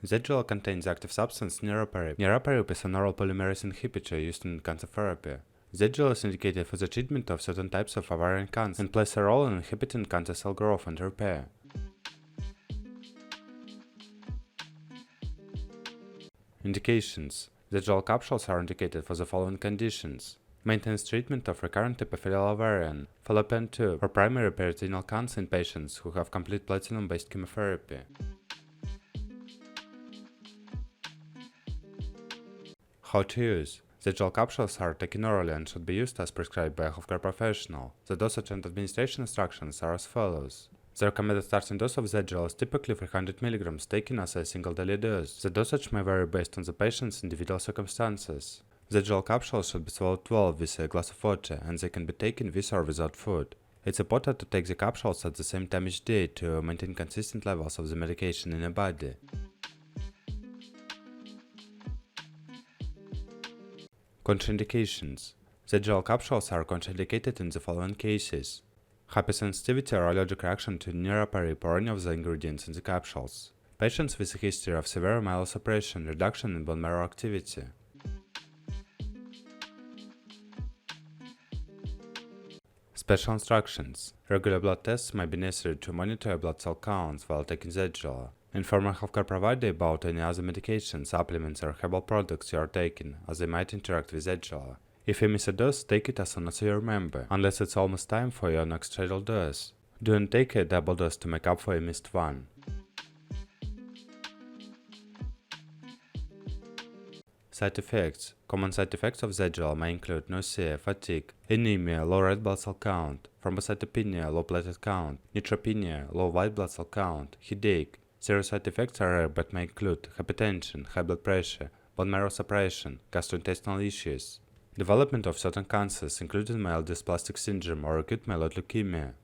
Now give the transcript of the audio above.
Zejula contains the active substance Niraparib. Niraparib is an oral polymerase inhibitor used in cancer therapy. Zejula is indicated for the treatment of certain types of ovarian cancer and plays a role in inhibiting cancer cell growth and repair. Indications: Zejula capsules are indicated for the following conditions: maintenance treatment of recurrent epithelial ovarian, fallopian tube, or primary peritoneal cancer in patients who have complete platinum-based chemotherapy. How to use: Zejula capsules are taken orally and should be used as prescribed by a healthcare professional. The dosage and administration instructions are as follows. The recommended starting dose of Zejula is typically 300 mg taken as a single daily dose. The dosage may vary based on the patient's individual circumstances. Zejula capsules should be swallowed well with a glass of water, and they can be taken with or without food. It's important to take the capsules at the same time each day to maintain consistent levels of the medication in the body. Contraindications: Zejula capsules are contraindicated in the following cases: hypersensitivity or allergic reaction to Niraparib or any of the ingredients in the capsules, patients with a history of severe myelosuppression, reduction in bone marrow activity. Special instructions: regular blood tests may be necessary to monitor blood cell counts while taking Zejula. Inform your healthcare provider about any other medications, supplements, or herbal products you are taking, as they might interact with Zejula. If you miss a dose, take it as soon as you remember, unless it's almost time for your next scheduled dose. Do not take a double dose to make up for a missed one. Side effects: common side effects of Zejula may include nausea, fatigue, anemia, low red blood cell count, thrombocytopenia, low platelet count, neutropenia, low white blood cell count, headache. Serious side effects are rare but may include hypertension, high blood pressure, bone marrow suppression, gastrointestinal issues. Development of certain cancers, including myelodysplastic syndrome or acute myeloid leukemia.